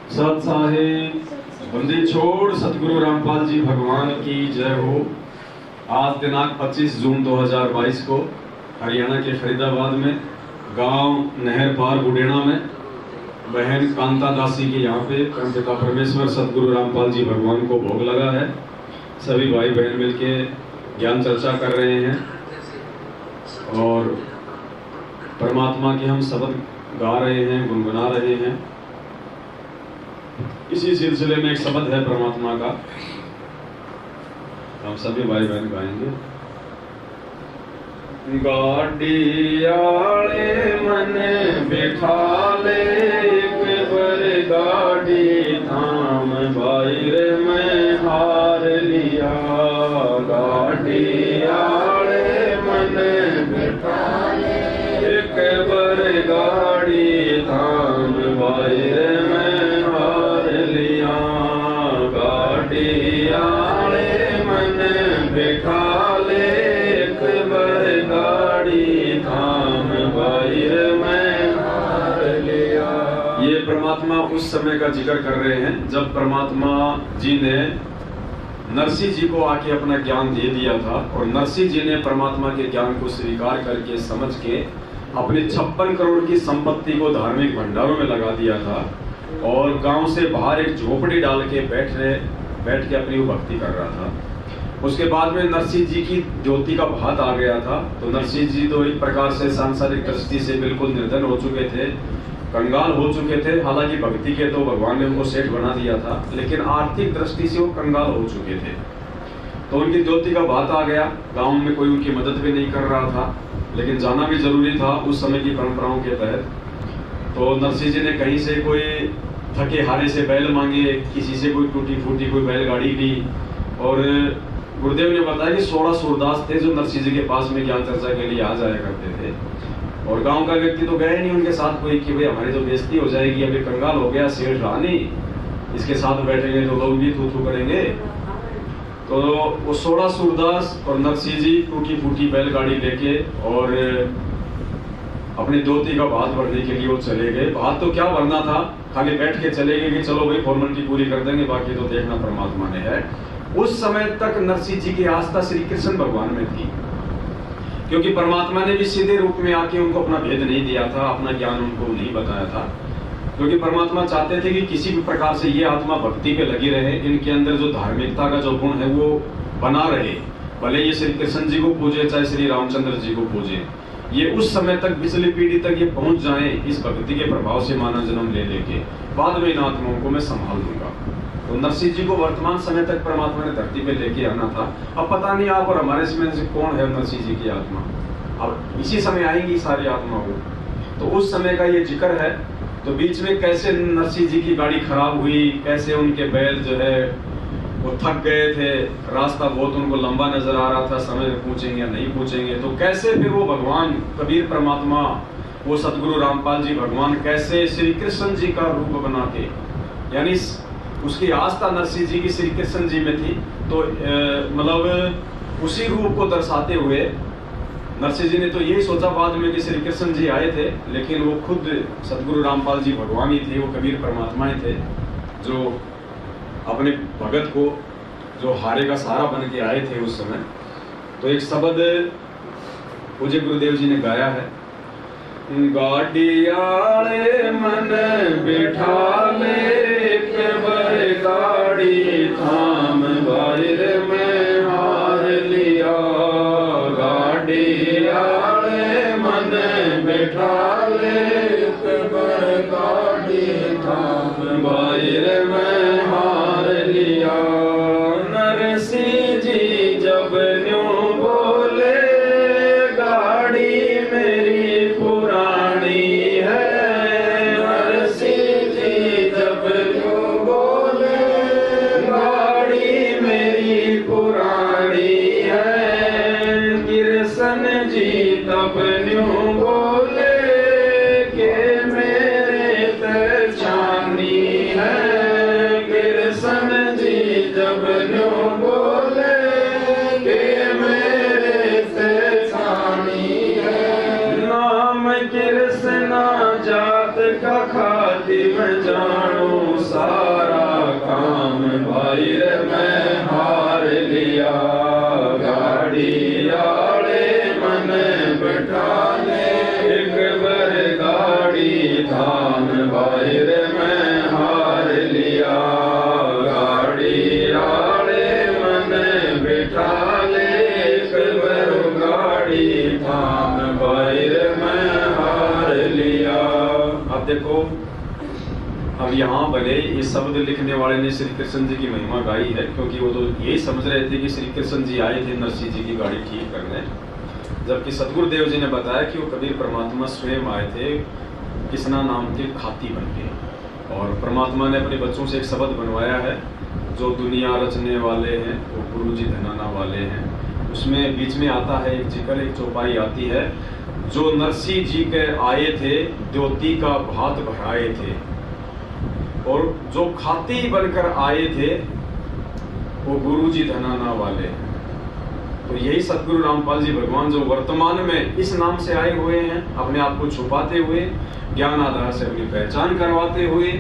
सत साहिब बंदी छोड़ सतगुरु रामपाल जी भगवान की जय हो। आज दिनांक 25 जून 2022 को हरियाणा के फरीदाबाद में गांव नहर पार बुडेना में बहन कांता दासी के यहाँ पे परमपिता परमेश्वर सतगुरु रामपाल जी भगवान को भोग लगा है। सभी भाई बहन मिलके ज्ञान चर्चा कर रहे हैं और परमात्मा के हम शब्द गा रहे हैं, गुनगुना रहे हैं। इसी सिलसिले में एक शब्द है परमात्मा का, हम सभी भाई बहन गाएंगे। गाड़ी आले मन बिठा ले, एक बार गाड़ी थाम बाहर में हार लिया। गाड़ी आले मन बिठा ले, एक बार गाड़ी थाम बाहर में हार लिया। गाड़ी आले मन बिठा ले, एक बार गाड़ी थाम बाहर में हार लिया। ये परमात्मा उस समय का जिक्र कर रहे हैं जब परमात्मा जी ने नरसिंह जी को आके अपना ज्ञान दे दिया था और नरसिंह जी ने परमात्मा के ज्ञान को स्वीकार करके समझ के अपनी 56 करोड़ की संपत्ति को धार्मिक भंडारों में लगा दिया था और गांव से बाहर एक झोपड़ी डाल के बैठ के अपनी भक्ति कर रहा था। उसके बाद में नरसिंह जी की ज्योति का भात आ गया था तो नरसिंह जी तो एक प्रकार से सांसारिक दृष्टि से बिल्कुल निर्धन हो चुके थे, कंगाल हो चुके थे। हालांकि भक्ति के तो भगवान ने उनको सेठ बना दिया था, लेकिन आर्थिक दृष्टि से वो कंगाल हो चुके थे। तो उनकी ज्योति का बात आ गया, गांव में कोई उनकी मदद भी नहीं कर रहा था, लेकिन जाना भी जरूरी था उस समय की परंपराओं के तहत। तो नरसिंह जी ने कहीं से कोई थके हारे से बैल मांगे, किसी से कोई टूटी फूटी कोई बैलगाड़ी ली और गुरुदेव ने बताया कि 16 सूरदास थे जो नरसिंह जी के पास में ज्ञान चर्चा के लिए आ जाया करते थे और गांव का व्यक्ति तो गए नहीं उनके साथ कोई कि भाई हमारी तो बेइज्जती हो जाएगी, अभी कंगाल हो गया, सेठ रहा नहीं, इसके साथ बैठेंगे तो लोग भी थू थू करेंगे। तो वो 16 सूरदास और नरसिंह जी टूटी फूटी बैलगाड़ी लेके और अपनी ज्योति का भात भरने के लिए वो चले गए। भात तो क्या भरना था, खाली बैठ के चले गए कि चलो भाई फॉर्मेलिटी पूरी कर देंगे, बाकी तो देखना परमात्मा ने है। उस समय तक नरसिंह जी की आस्था श्री कृष्ण भगवान में थी, क्योंकि परमात्मा ने भी सीधे रूप में आके उनको अपना भेद नहीं दिया था, अपना ज्ञान उनको नहीं बताया था। क्योंकि परमात्मा चाहते थे कि किसी भी प्रकार से ये आत्मा भक्ति पे लगी रहे, इनके अंदर जो धार्मिकता का जो गुण है वो बना रहे, भले ये श्री कृष्ण जी को पूजे चाहे श्री रामचंद्र जी को पूजे, ये उस समय तक पिछली पीढ़ी तक ये पहुंच जाए इस भक्ति के प्रभाव से मानव जन्म ले लेके, बाद में इन आत्माओं को मैं संभाल दूंगा। तो नरसिंह जी को वर्तमान समय तक परमात्मा ने धरती पे लेके आना था। अब पता नहीं आप और हमारे समय से कौन है नरसिंह जी की आत्मा, अब इसी समय आएंगी सारी आत्मा को। तो उस समय का ये जिक्र है। तो बीच में कैसे नरसिंह जी की गाड़ी खराब हुई, कैसे उनके बैल जो है वो थक गए थे, रास्ता बहुत उनको लंबा नजर आ रहा था, समय में पूछेंगे या नहीं पूछेंगे, तो कैसे फिर वो भगवान कबीर परमात्मा वो सतगुरु रामपाल जी भगवान कैसे श्री कृष्ण जी का रूप बना के, यानी उसकी आस्था नरसिंह जी की श्री कृष्ण जी में थी, तो मतलब उसी रूप को दर्शाते हुए नरसिंह जी ने तो यही सोचा बाद में कि श्री कृष्ण जी आए थे, लेकिन वो खुद सतगुरु रामपाल जी भगवान ही थे, वो कबीर परमात्मा ही थे जो अपने भगत को जो हारे का सहारा बन के आए थे उस समय। तो एक शब्द पूज्य गुरुदेव जी ने गाया है, गाड़ी आले मन बिठा ले, एक बार गाड़ी थाम बाहर में हार लिया। गाड़ी आले मन बिठा ले, एक बार गाड़ी थाम बाहर में हार लिया। नरसिंह जी जब न्यों बोले, गाड़ी मेरी पुरानी है। नरसिंह जी जब न्यों बोले, गाड़ी मेरी पुरानी है। कृष्ण जी तब न्यों बोले के मेरे तछानी है। भाई रे मैं हार लिया। गाड़ी आले मन बिठा ले एक बार गाड़ी थाम भाई रे मैं हार लिया। गाड़ी आले मन बिठा ले एक बार गाड़ी थाम भाई रे मैं हार लिया। अब देखो, अब यहाँ भले इस शब्द लिखने वाले ने श्री कृष्ण जी की महिमा गाई है, क्योंकि वो तो यही समझ रहे थे कि श्री कृष्ण जी आए थे नरसिंह जी की गाड़ी ठीक करने, जबकि सतगुरुदेव जी ने बताया कि वो कबीर परमात्मा स्वयं आए थे, किसना नाम थे, खाती बन के। और परमात्मा ने अपने बच्चों से एक शब्द बनवाया है, जो दुनिया रचने वाले हैं वो गुरु जी धनाना वाले हैं। उसमें बीच में आता है एक जिक्र, एक चौपाई आती है, जो नरसिंह जी के आए थे द्योती का भात भराए थे, और जो खाती बनकर आए थे वो गुरु जी धनाना वाले हैं। तो यही सतगुरु रामपाल जी भगवान जो वर्तमान में इस नाम से आए हुए हैं, अपने आप को छुपाते हुए, ज्ञान आधार से अपनी पहचान करवाते हुए,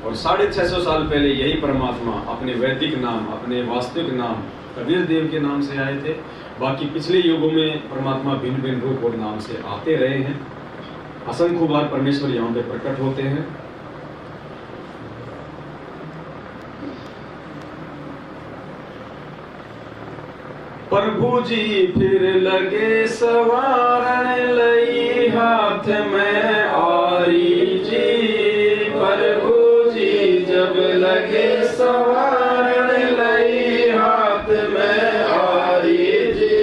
और 650 साल पहले यही परमात्मा अपने वैदिक नाम, अपने वास्तविक नाम कबीर देव के नाम से आए थे। बाकी पिछले युगों में परमात्मा भिन्न भिन्न रूप और नाम से आते रहे हैं। असंख्य बार परमेश्वर यहाँ पे प्रकट होते हैं। प्रभु जी फिर लगे सवारण लई हाथ में आरी जी। प्रभु जी जब लगे सवारण लई हाथ में आरी जी।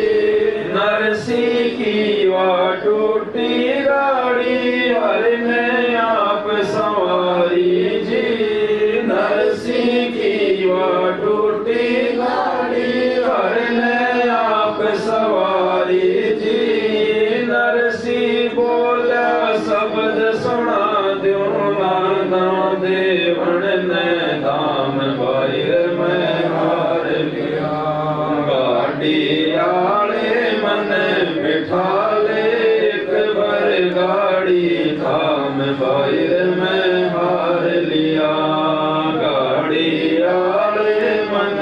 नरसिंह की वा टूटी गाड़ी हर ने आप सवारी जी। नरसिंह की वा टूटी गाड़ी हर ने सवारी जी। नरसिंह बोला शब्द सुना द्यो नाना देवन ने दाम भाई मैं हार लिया। गाड़ी आले मन बिठा ले एक बार गाड़ी थाम भाई मैं हार लिया। गाड़ी आले मन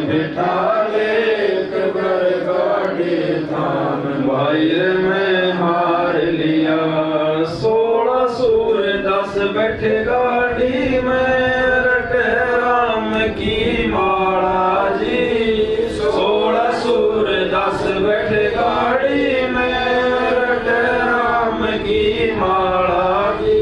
बिठा भाई मैं हार लिया। 16 सूर 10 बैठे गाड़ी में रट राम की माला जी। 16 सूर 10 बैठे गाड़ी में रट राम की माला जी।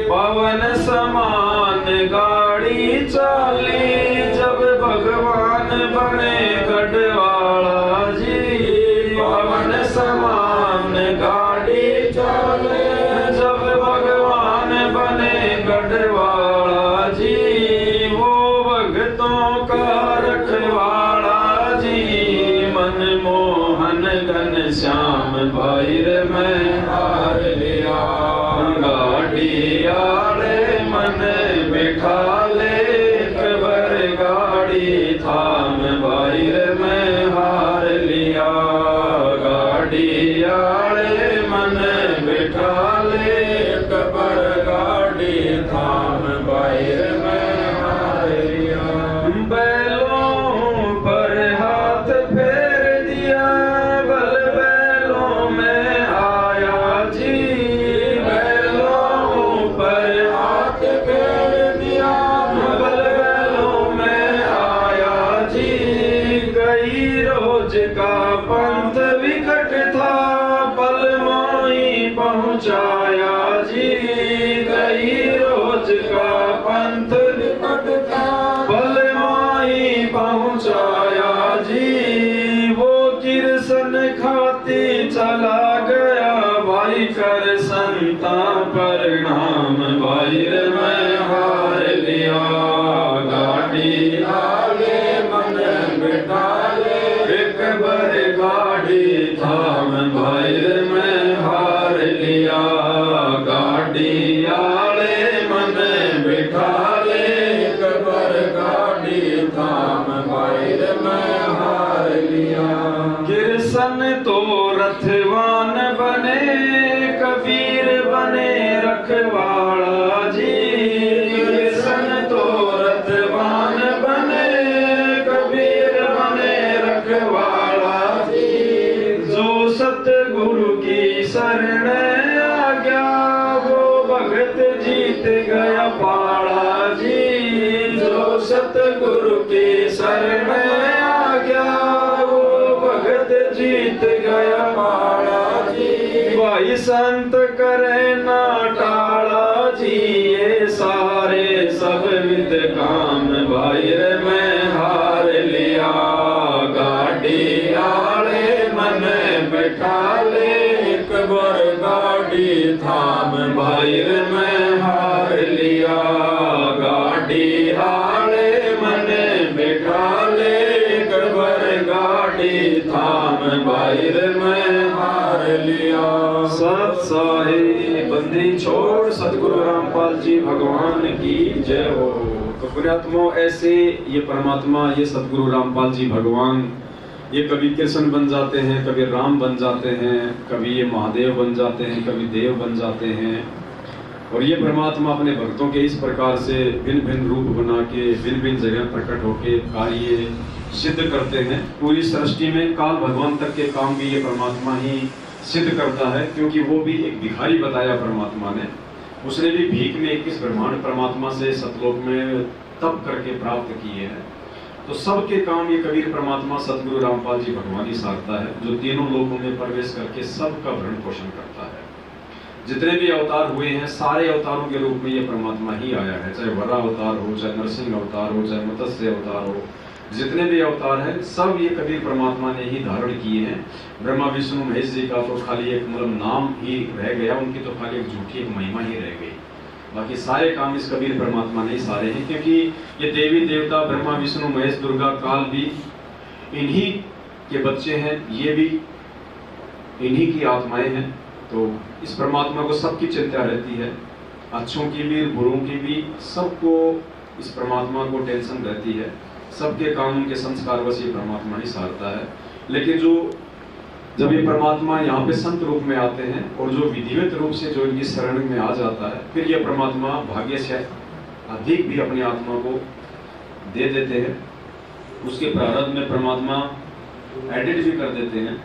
पवन समान गाड़ी चाली जब भगवान बने गढ़वाला जी। पवन समान गाड़ी चले जब भगवान बने गढ़वाला जी। वो भक्तों का रखवाला जी। मनमोहन घन श्याम भाई रे मैं हार लिया। गाड़ी आले मन बिठा ले एक बार गाड़ी थाम भाई रे मैं हार लिया। गाड़ी आले मन बिठा ले एक बार गाड़ी थाम भाई रे मैं हार लिया। बैलों पर हाथ फेर दिया बल बैलों में आया जी। बैलों पर हाथ फेर दिया बल बैलों में आया जी। कई रोज का पंथ विकट था पल माई पहुँचाया जी। कई रोज का पंथ विकट था पल माई पहुँचाया जी। वो कृष्ण खाती चला गया भाई कर संता परिणाम भाई रे मैं हार लिया। गाड़ी आगे मन बिठा ले एक बार गाड़ी थाम भाई रे मैं हार लिया। गाड़ी आले मन बिठा ले एक बार गाड़ी थाम भाई रे मैं हार लिया। कृष्ण तो रथवान बने कबीर बने रखवाला जी। भगत जीत गया पाड़ा जी, जो सतगुरु की शरण आ गया वो भगत जीत गया पाड़ा जी। भाई संत करे ना टाड़ा जी, ये सारे सब विद काम भाई रे मैं हार लिया। गाड़ी आले मन बैठा ले, एक बार गाड़ी थाम भाई रे मैं हार लिया। गाड़ी आले मन बैठा ले, एक बार गाड़ी थाम भाई रे मैं हार लिया। सत साहे बंदी छोड़ सतगुरु रामपाल जी भगवान की जय हो। तो पुण्यात्माओं, ऐसे ये परमात्मा, ये सतगुरु रामपाल जी भगवान, ये कभी कृष्ण बन जाते हैं, कभी राम बन जाते हैं, कभी ये महादेव बन जाते हैं, कभी देव बन जाते हैं। और ये परमात्मा अपने भक्तों के इस प्रकार से भिन्न भिन्न रूप बना के भिन्न भिन्न जगह प्रकट होके कार्य सिद्ध करते हैं। पूरी सृष्टि में काल भगवान तक के काम भी ये परमात्मा ही सिद्ध करता है, क्योंकि वो भी एक भिखारी बताया परमात्मा ने। उसने भी भीख में 21 ब्रह्मांड परमात्मा से सतलोक में तप करके प्राप्त किए हैं। तो सबके काम ये कबीर परमात्मा सतगुरु रामपाल जी भगवान ही सारता है, जो तीनों लोकों में प्रवेश करके सबका भरण पोषण करता है। जितने भी अवतार हुए हैं, सारे अवतारों के रूप में ये परमात्मा ही आया है, चाहे वरा अवतार हो, चाहे नरसिंह अवतार हो, चाहे मत्स्य अवतार हो। जितने भी अवतार हैं सब ये कबीर परमात्मा ने ही धारण किए हैं। ब्रह्मा विष्णु महेश जी का तो खाली एक मतलब नाम ही रह गया, उनकी तो खाली एक झूठी एक महिमा ही रह गई। बाकी सारे काम इस कबीर परमात्मा ने ही सारे हैं, क्योंकि ये देवी देवता ब्रह्मा विष्णु महेश दुर्गा काल भी इन्हीं के बच्चे हैं, ये भी इन्हीं की आत्माएं हैं। तो इस परमात्मा को सबकी चिंता रहती है, अच्छों की भी बुरों की भी, सबको इस परमात्मा को टेंशन रहती है। सबके कानून के संस्कार बस ये परमात्मा ही सारता है। लेकिन जब ये परमात्मा यहाँ पे संत रूप में आते हैं और जो विधिवत रूप से जो इनकी शरण में आ जाता है, फिर ये परमात्मा भाग्य से अधिक भी अपनी आत्मा को दे देते हैं। उसके प्रारब्ध में परमात्मा एडिट भी कर देते हैं।